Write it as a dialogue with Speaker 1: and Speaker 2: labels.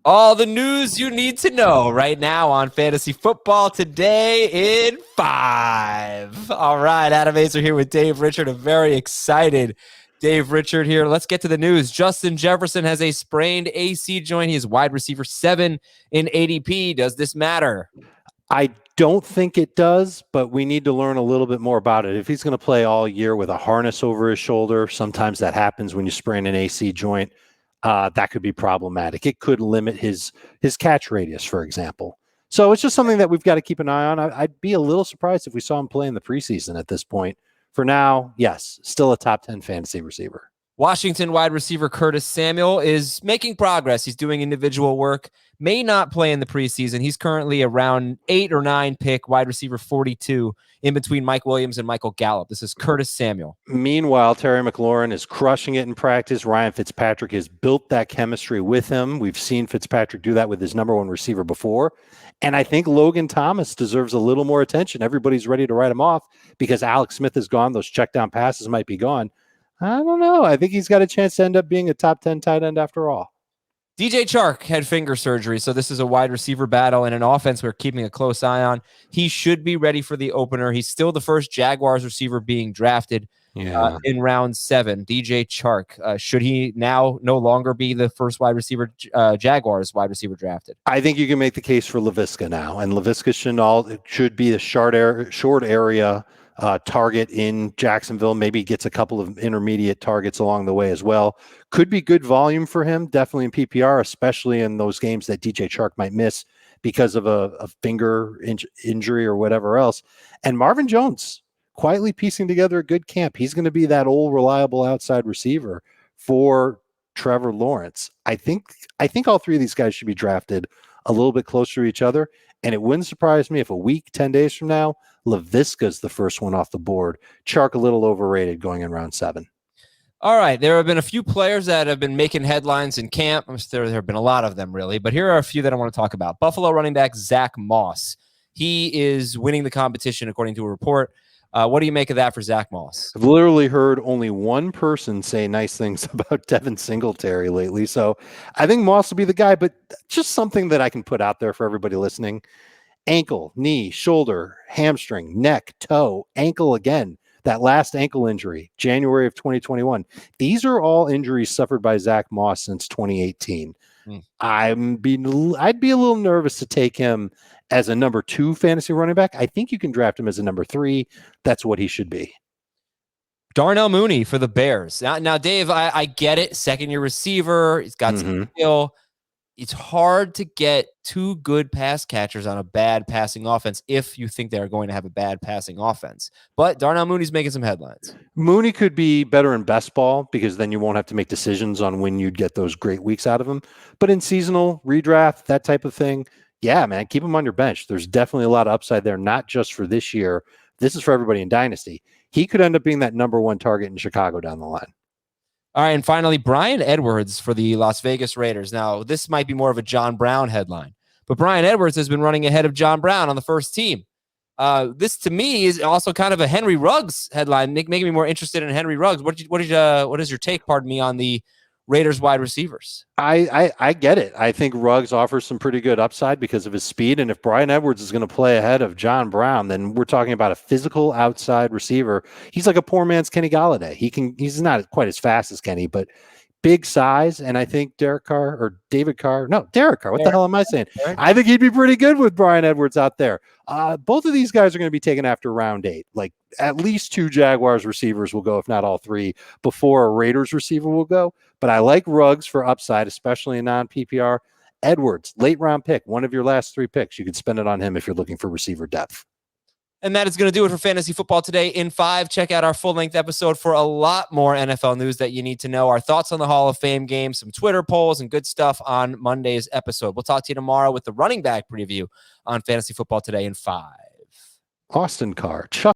Speaker 1: All the news you need to know right now on Fantasy Football Today in 5. All right, Adam Azer here with Dave Richard. A very excited Dave Richard here. Let's get to the news. Justin Jefferson has a sprained AC joint. He is wide receiver 7 in ADP. Does this matter?
Speaker 2: I don't think it does, but we need to learn a little bit more about it. If he's going to play all year with a harness over his shoulder, sometimes that happens when you sprain an AC joint. That could be problematic. It could limit his catch radius, for example. So it's just something that we've got to keep an eye on. I'd be a little surprised if we saw him play in the preseason at this point. For now, yes, still a top 10 fantasy receiver.
Speaker 1: Washington wide receiver Curtis Samuel is making progress. He's doing individual work, may not play in the preseason. He's currently around 8 or 9 pick, wide receiver 42, in between Mike Williams and Michael Gallup. This is Curtis Samuel.
Speaker 2: Meanwhile, Terry McLaurin is crushing it in practice. Ryan Fitzpatrick has built that chemistry with him. We've seen Fitzpatrick do that with his number one receiver before. And I think Logan Thomas deserves a little more attention. Everybody's ready to write him off because Alex Smith is gone. Those check down passes might be gone. I don't know. I think he's got a chance to end up being a top 10 tight end after all.
Speaker 1: DJ Chark had finger surgery, so this is a wide receiver battle and an offense we're keeping a close eye on. He should be ready for the opener. He's still the first Jaguars receiver being drafted in round 7. DJ Chark. Should he now no longer be the first wide receiver, Jaguars wide receiver drafted?
Speaker 2: I think you can make the case for Laviska now, and Laviska should be the short area target in Jacksonville. Maybe gets a couple of intermediate targets along the way as well. Could be good volume for him, definitely in PPR, especially in those games that DJ Chark might miss because of a finger injury or whatever else. And Marvin Jones quietly piecing together a good camp. He's going to be that old reliable outside receiver for Trevor Lawrence. I think all three of these guys should be drafted a little bit closer to each other. And it wouldn't surprise me if a week, 10 days from now, Laviska's the first one off the board. Chark a little overrated going in round 7.
Speaker 1: All right. There have been a few players that have been making headlines in camp. There have been a lot of them, really. But here are a few that I want to talk about. Buffalo running back Zach Moss. He is winning the competition, according to a report. What do you make of that for Zach Moss?
Speaker 2: I've literally heard only one person say nice things about Devin Singletary lately. So I think Moss will be the guy, but just something that I can put out there for everybody listening. Ankle, knee, shoulder, hamstring, neck, toe, ankle again. That last ankle injury, January of 2021. These are all injuries suffered by Zach Moss since 2018. I'd be a little nervous to take him as a number 2 fantasy running back. I think you can draft him as a number 3. That's what he should be.
Speaker 1: Darnell Mooney for the Bears. Now Dave, I get it. Second-year receiver. He's got some skill. It's hard to get 2 good pass catchers on a bad passing offense if you think they're going to have a bad passing offense. But Darnell Mooney's making some headlines.
Speaker 2: Mooney could be better in best ball because then you won't have to make decisions on when you'd get those great weeks out of him. But in seasonal, redraft, that type of thing, yeah, man, keep him on your bench. There's definitely a lot of upside there, not just for this year. This is for everybody in Dynasty. He could end up being that number 1 target in Chicago down the line.
Speaker 1: All right, and finally, Bryan Edwards for the Las Vegas Raiders. Now, this might be more of a John Brown headline, but Bryan Edwards has been running ahead of John Brown on the first team. This, to me, is also kind of a Henry Ruggs headline, making me more interested in Henry Ruggs. What is your take, pardon me, on the Raiders wide receivers?
Speaker 2: I get it. I think Ruggs offers some pretty good upside because of his speed. And if Bryan Edwards is going to play ahead of John Brown, then we're talking about a physical outside receiver. He's like a poor man's Kenny Golladay. He's not quite as fast as Kenny, but big size. And I think Derek Carr. What the hell am I saying? I think he'd be pretty good with Bryan Edwards out there. Both of these guys are going to be taken after round 8. Like at least 2 Jaguars receivers will go, if not all 3, before a Raiders receiver will go. But I like Ruggs for upside, especially in non-PPR. Edwards, late round pick, one of your last 3 picks. You could spend it on him if you're looking for receiver depth.
Speaker 1: And that is going to do it for Fantasy Football Today in 5. Check out our full-length episode for a lot more NFL news that you need to know. Our thoughts on the Hall of Fame game, some Twitter polls, and good stuff on Monday's episode. We'll talk to you tomorrow with the running back preview on Fantasy Football Today in 5.
Speaker 2: Austin Carr, Chuck